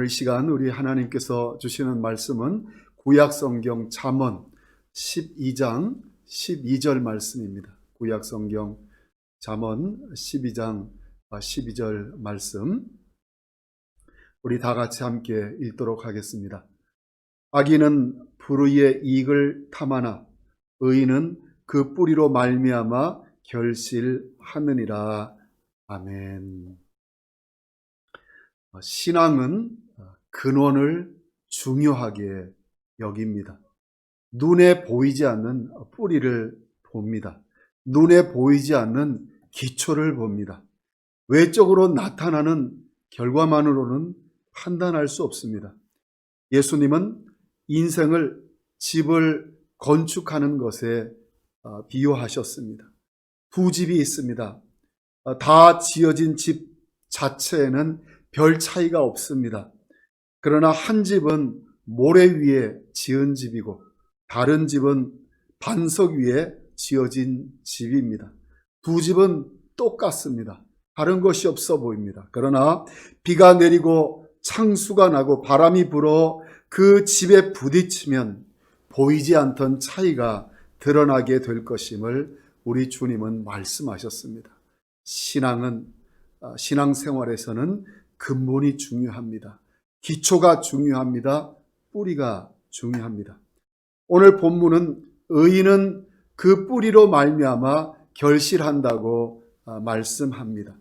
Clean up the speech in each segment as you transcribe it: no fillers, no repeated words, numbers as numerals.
오늘 이 시간 우리 하나님께서 주시는 말씀은 구약성경 잠언 12장 12절 말씀입니다. 구약성경 잠언 12장 12절 말씀 우리 다 같이 함께 읽도록 하겠습니다. 악인은 불의의 이익을 탐하나 의인은 그 뿌리로 말미암아 결실하느니라. 아멘. 신앙은 근원을 중요하게 여깁니다. 눈에 보이지 않는 뿌리를 봅니다. 눈에 보이지 않는 기초를 봅니다. 외적으로 나타나는 결과만으로는 판단할 수 없습니다. 예수님은 인생을 집을 건축하는 것에 비유하셨습니다. 두 집이 있습니다. 다 지어진 집 자체에는 별 차이가 없습니다. 그러나 한 집은 모래 위에 지은 집이고 다른 집은 반석 위에 지어진 집입니다. 두 집은 똑같습니다. 다른 것이 없어 보입니다. 그러나 비가 내리고 창수가 나고 바람이 불어 그 집에 부딪히면 보이지 않던 차이가 드러나게 될 것임을 우리 주님은 말씀하셨습니다. 신앙생활에서는 근본이 중요합니다. 기초가 중요합니다. 뿌리가 중요합니다. 오늘 본문은 의인은 그 뿌리로 말미암아 결실한다고 말씀합니다.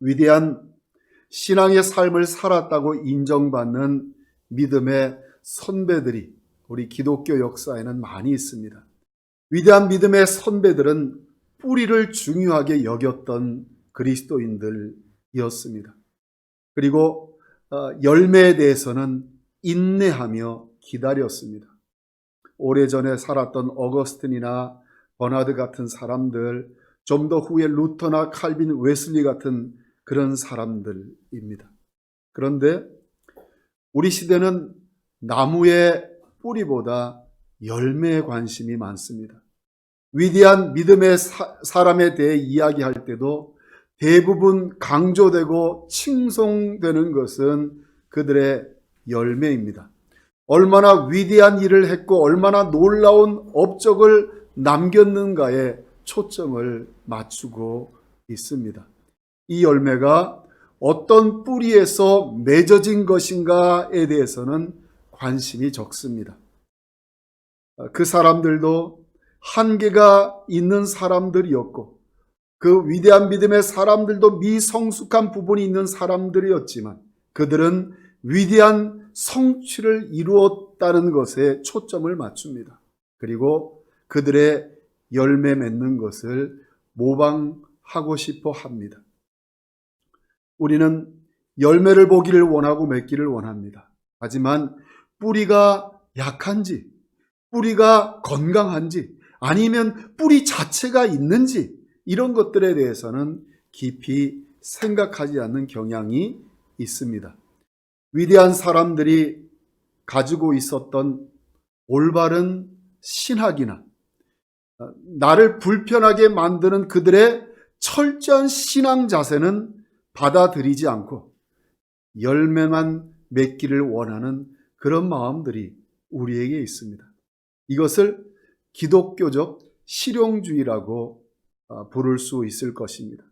위대한 신앙의 삶을 살았다고 인정받는 믿음의 선배들이 우리 기독교 역사에는 많이 있습니다. 위대한 믿음의 선배들은 뿌리를 중요하게 여겼던 그리스도인들이었습니다. 그리고 열매에 대해서는 인내하며 기다렸습니다. 오래전에 살았던 어거스틴이나 버나드 같은 사람들, 좀 더 후에 루터나 칼빈, 웨슬리 같은 그런 사람들입니다. 그런데 우리 시대는 나무의 뿌리보다 열매에 관심이 많습니다. 위대한 믿음의 사람에 대해 이야기할 때도 대부분 강조되고 칭송되는 것은 그들의 열매입니다. 얼마나 위대한 일을 했고 얼마나 놀라운 업적을 남겼는가에 초점을 맞추고 있습니다. 이 열매가 어떤 뿌리에서 맺어진 것인가에 대해서는 관심이 적습니다. 그 사람들도 한계가 있는 사람들이었고 그 위대한 믿음의 사람들도 미성숙한 부분이 있는 사람들이었지만 그들은 위대한 성취를 이루었다는 것에 초점을 맞춥니다. 그리고 그들의 열매 맺는 것을 모방하고 싶어 합니다. 우리는 열매를 보기를 원하고 맺기를 원합니다. 하지만 뿌리가 약한지, 뿌리가 건강한지, 아니면 뿌리 자체가 있는지 이런 것들에 대해서는 깊이 생각하지 않는 경향이 있습니다. 위대한 사람들이 가지고 있었던 올바른 신학이나 나를 불편하게 만드는 그들의 철저한 신앙 자세는 받아들이지 않고 열매만 맺기를 원하는 그런 마음들이 우리에게 있습니다. 이것을 기독교적 실용주의라고 부를 수 있을 것입니다.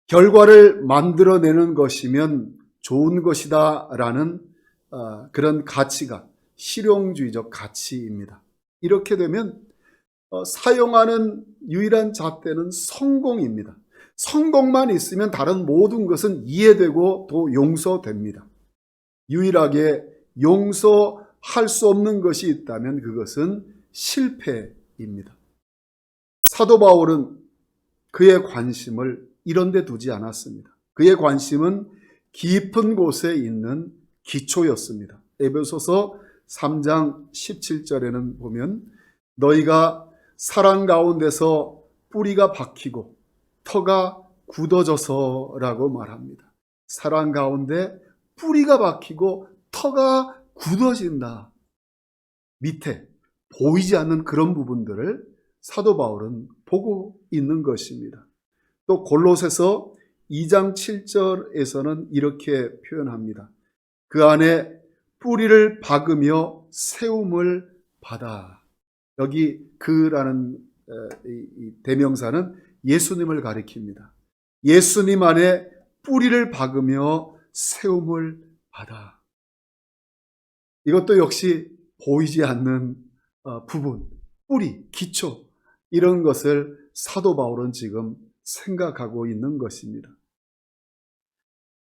결과를 만들어내는 것이면 좋은 것이다 라는 그런 가치가 실용주의적 가치입니다. 이렇게 되면 사용하는 유일한 잣대는 성공입니다. 성공만 있으면 다른 모든 것은 이해되고 또 용서됩니다. 유일하게 용서할 수 없는 것이 있다면 그것은 실패입니다. 사도 바울은 그의 관심을 이런 데 두지 않았습니다. 그의 관심은 깊은 곳에 있는 기초였습니다. 에베소서 3장 17절에는 보면 너희가 사랑 가운데서 뿌리가 박히고 터가 굳어져서라고 말합니다. 사랑 가운데 뿌리가 박히고 터가 굳어진다. 밑에 보이지 않는 그런 부분들을 사도 바울은 보고 있는 것입니다. 또 골로새서 2장 7절에서는 이렇게 표현합니다. 그 안에 뿌리를 박으며 세움을 받아. 여기 그라는 이 대명사는 예수님을 가리킵니다. 예수님 안에 뿌리를 박으며 세움을 받아. 이것도 역시 보이지 않는 부분, 뿌리, 기초, 이런 것을 사도 바울은 지금 생각하고 있는 것입니다.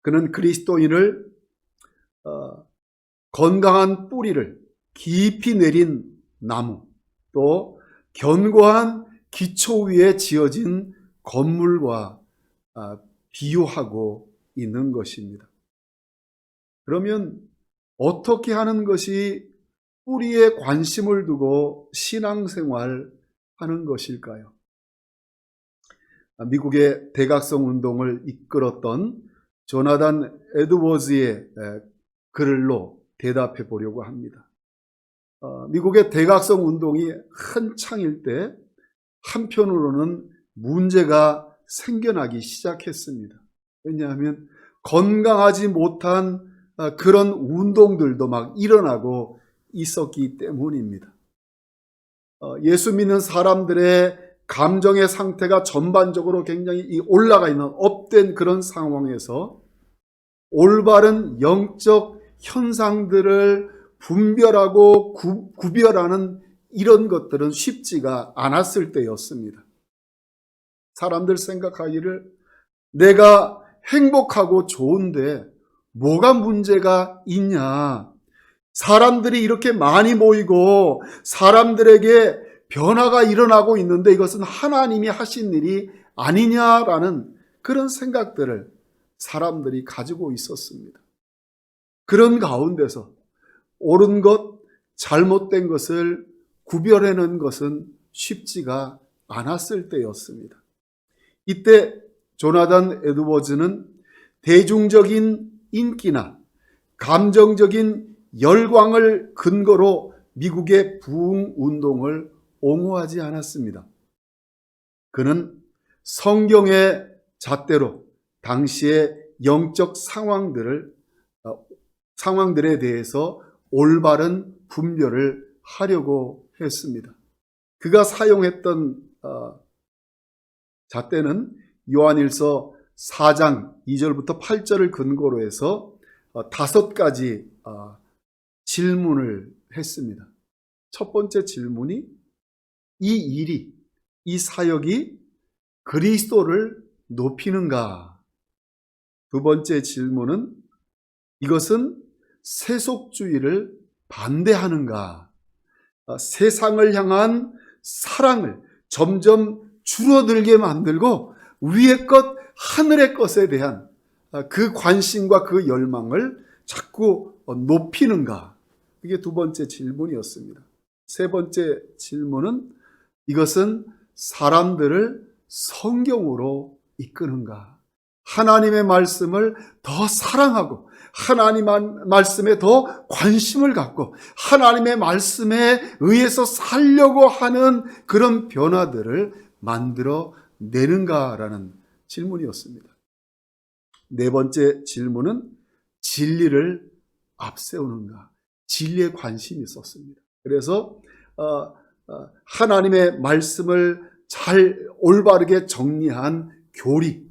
그는 그리스도인을 건강한 뿌리를 깊이 내린 나무, 또 견고한 기초 위에 지어진 건물과 비유하고 있는 것입니다. 그러면 어떻게 하는 것이 뿌리에 관심을 두고 신앙생활 하는 것일까요? 미국의 대각성 운동을 이끌었던 조나단 에드워즈의 글로 대답해 보려고 합니다. 미국의 대각성 운동이 한창일 때 한편으로는 문제가 생겨나기 시작했습니다. 왜냐하면 건강하지 못한 그런 운동들도 막 일어나고 있었기 때문입니다. 예수 믿는 사람들의 감정의 상태가 전반적으로 굉장히 올라가 있는 업된 그런 상황에서 올바른 영적 현상들을 분별하고 구별하는 이런 것들은 쉽지가 않았을 때였습니다. 사람들 생각하기를 내가 행복하고 좋은데 뭐가 문제가 있냐? 사람들이 이렇게 많이 모이고 사람들에게 변화가 일어나고 있는데 이것은 하나님이 하신 일이 아니냐라는 그런 생각들을 사람들이 가지고 있었습니다. 그런 가운데서 옳은 것, 잘못된 것을 구별해내는 것은 쉽지가 않았을 때였습니다. 이때 조나단 에드워즈는 대중적인 인기나 감정적인 열광을 근거로 미국의 부흥 운동을 옹호하지 않았습니다. 그는 성경의 잣대로 당시의 영적 상황들에 대해서 올바른 분별을 하려고 했습니다. 그가 사용했던 잣대는 요한일서 4장 2절부터 8절을 근거로 해서 5가지 질문을 했습니다. 첫 번째 질문이 이 사역이 그리스도를 높이는가? 두 번째 질문은 이것은 세속주의를 반대하는가? 세상을 향한 사랑을 점점 줄어들게 만들고 위의 것, 하늘의 것에 대한 그 관심과 그 열망을 자꾸 높이는가? 이게 두 번째 질문이었습니다. 세 번째 질문은 이것은 사람들을 성경으로 이끄는가? 하나님의 말씀을 더 사랑하고 하나님 말씀에 더 관심을 갖고 하나님의 말씀에 의해서 살려고 하는 그런 변화들을 만들어 내는가라는 질문이었습니다. 네 번째 질문은 진리를 앞세우는가? 진리에 관심이 있었습니다. 그래서 하나님의 말씀을 잘 올바르게 정리한 교리,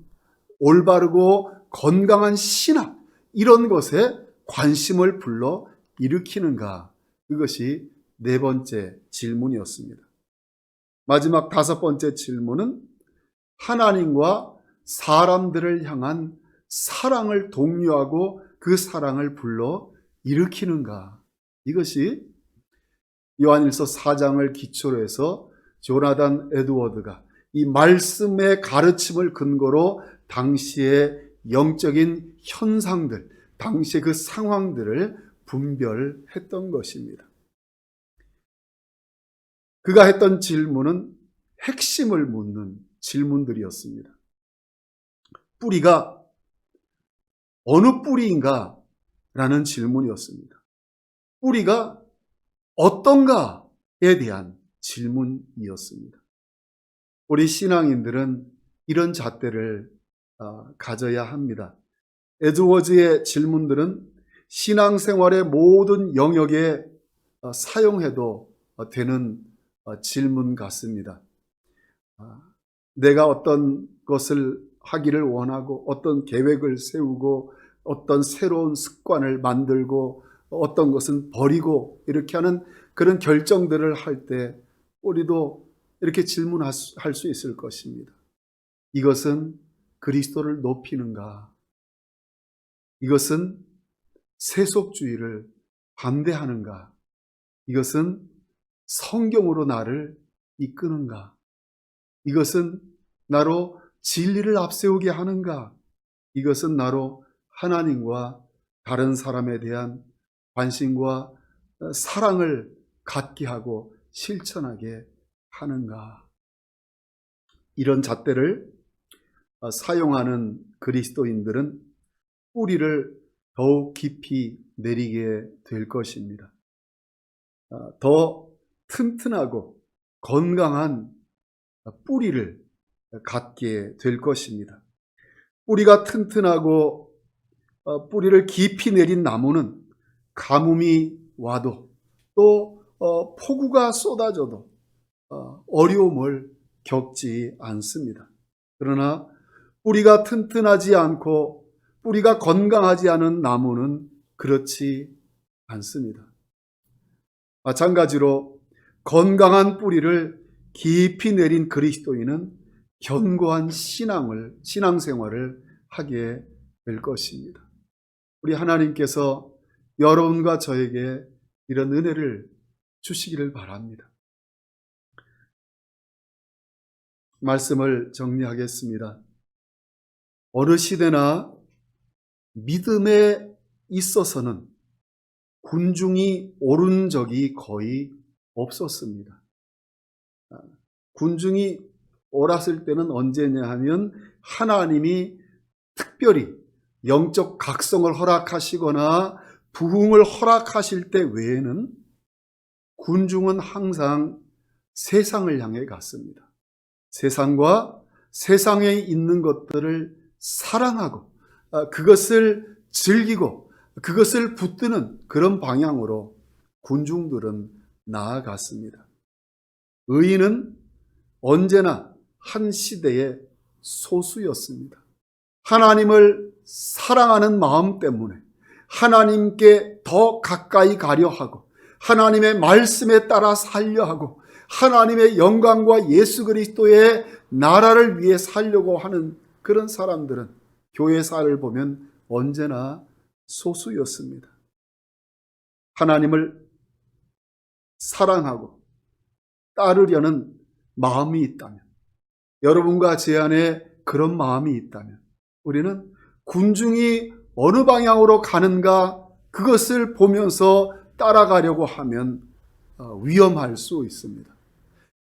올바르고 건강한 신학, 이런 것에 관심을 불러 일으키는가? 이것이 네 번째 질문이었습니다. 마지막 다섯 번째 질문은 하나님과 사람들을 향한 사랑을 독려하고 그 사랑을 불러 일으키는가? 이것이 요한일서 4장을 기초로 해서 조나단 에드워드가 이 말씀의 가르침을 근거로 당시의 영적인 현상들, 당시의 그 상황들을 분별했던 것입니다. 그가 했던 질문은 핵심을 묻는 질문들이었습니다. 뿌리가 어느 뿌리인가? 라는 질문이었습니다. 뿌리가 어떤가에 대한 질문이었습니다. 우리 신앙인들은 이런 잣대를 가져야 합니다. 에드워즈의 질문들은 신앙생활의 모든 영역에 사용해도 되는 질문 같습니다. 내가 어떤 것을 하기를 원하고 어떤 계획을 세우고 어떤 새로운 습관을 만들고 어떤 것은 버리고 이렇게 하는 그런 결정들을 할 때 우리도 이렇게 질문할 수 있을 것입니다. 이것은 그리스도를 높이는가? 이것은 세속주의를 반대하는가? 이것은 성경으로 나를 이끄는가? 이것은 나로 진리를 앞세우게 하는가? 이것은 나로 하나님과 다른 사람에 대한 관심과 사랑을 갖게 하고 실천하게 하는가? 이런 잣대를 사용하는 그리스도인들은 뿌리를 더욱 깊이 내리게 될 것입니다. 더 튼튼하고 건강한 뿌리를 갖게 될 것입니다. 뿌리가 튼튼하고 뿌리를 깊이 내린 나무는 가뭄이 와도 또 폭우가 쏟아져도 어려움을 겪지 않습니다. 그러나 뿌리가 튼튼하지 않고 뿌리가 건강하지 않은 나무는 그렇지 않습니다. 마찬가지로 건강한 뿌리를 깊이 내린 그리스도인은 견고한 신앙생활을 하게 될 것입니다. 우리 하나님께서 여러분과 저에게 이런 은혜를 주시기를 바랍니다. 말씀을 정리하겠습니다. 어느 시대나 믿음에 있어서는 군중이 오른 적이 거의 없었습니다. 군중이 옳았을 때는 언제냐 하면 하나님이 특별히 영적 각성을 허락하시거나 부흥을 허락하실 때 외에는 군중은 항상 세상을 향해 갔습니다. 세상과 세상에 있는 것들을 사랑하고 그것을 즐기고 그것을 붙드는 그런 방향으로 군중들은 나아갔습니다. 의인은 언제나 한 시대의 소수였습니다. 하나님을 사랑하는 마음 때문에 하나님께 더 가까이 가려 하고 하나님의 말씀에 따라 살려 하고 하나님의 영광과 예수 그리스도의 나라를 위해 살려고 하는 그런 사람들은 교회사를 보면 언제나 소수였습니다. 하나님을 사랑하고 따르려는 마음이 있다면, 여러분과 제 안에 그런 마음이 있다면 우리는 군중이 어느 방향으로 가는가 그것을 보면서 따라가려고 하면 위험할 수 있습니다.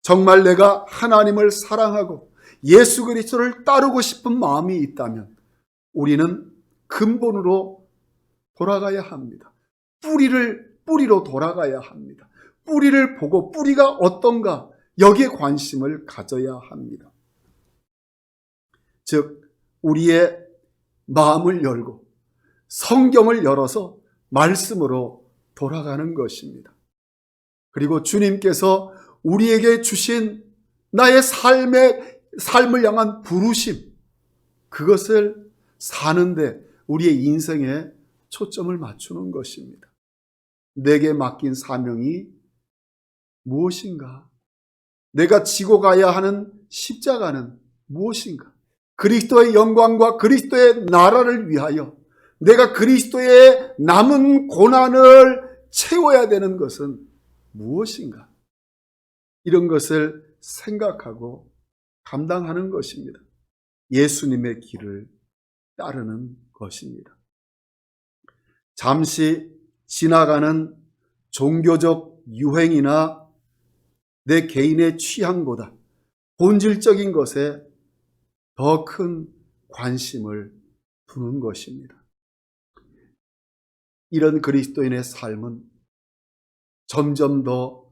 정말 내가 하나님을 사랑하고 예수 그리스도를 따르고 싶은 마음이 있다면 우리는 근본으로 돌아가야 합니다. 뿌리로 돌아가야 합니다. 뿌리를 보고 뿌리가 어떤가 여기에 관심을 가져야 합니다. 즉 우리의 마음을 열고 성경을 열어서 말씀으로 돌아가는 것입니다. 그리고 주님께서 우리에게 주신 나의 삶을 향한 부르심, 그것을 사는데 우리의 인생에 초점을 맞추는 것입니다. 내게 맡긴 사명이 무엇인가? 내가 지고 가야 하는 십자가는 무엇인가? 그리스도의 영광과 그리스도의 나라를 위하여 내가 그리스도의 남은 고난을 채워야 되는 것은 무엇인가? 이런 것을 생각하고 감당하는 것입니다. 예수님의 길을 따르는 것입니다. 잠시 지나가는 종교적 유행이나 내 개인의 취향보다 본질적인 것에 더 큰 관심을 두는 것입니다. 이런 그리스도인의 삶은 점점 더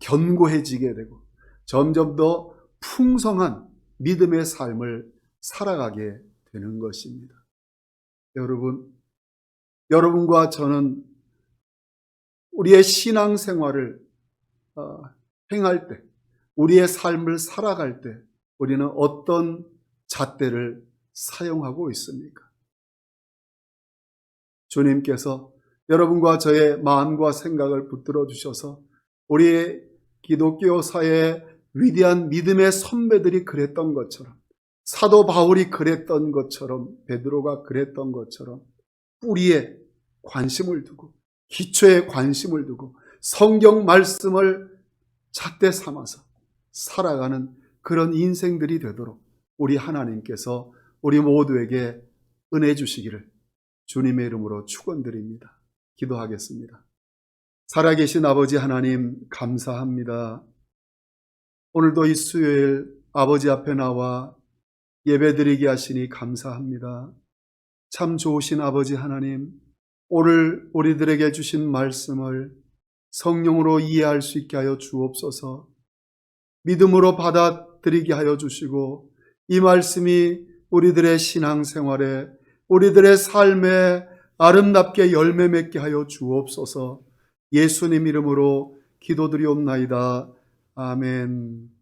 견고해지게 되고 점점 더 풍성한 믿음의 삶을 살아가게 되는 것입니다. 여러분, 여러분과 저는 우리의 신앙생활을 행할 때, 우리의 삶을 살아갈 때 우리는 어떤 잣대를 사용하고 있습니까? 주님께서 여러분과 저의 마음과 생각을 붙들어 주셔서 우리의 기독교사의 위대한 믿음의 선배들이 그랬던 것처럼, 사도 바울이 그랬던 것처럼, 베드로가 그랬던 것처럼 뿌리에 관심을 두고 기초에 관심을 두고 성경 말씀을 잣대 삼아서 살아가는 그런 인생들이 되도록 우리 하나님께서 우리 모두에게 은혜 주시기를 주님의 이름으로 축원드립니다. 기도하겠습니다. 살아계신 아버지 하나님, 감사합니다. 오늘도 이 수요일 아버지 앞에 나와 예배드리게 하시니 감사합니다. 참 좋으신 아버지 하나님, 오늘 우리들에게 주신 말씀을 성령으로 이해할 수 있게 하여 주옵소서. 믿음으로 받아들이게 하여 주시고 이 말씀이 우리들의 신앙생활에, 우리들의 삶에 아름답게 열매 맺게 하여 주옵소서. 예수님 이름으로 기도드리옵나이다. 아멘.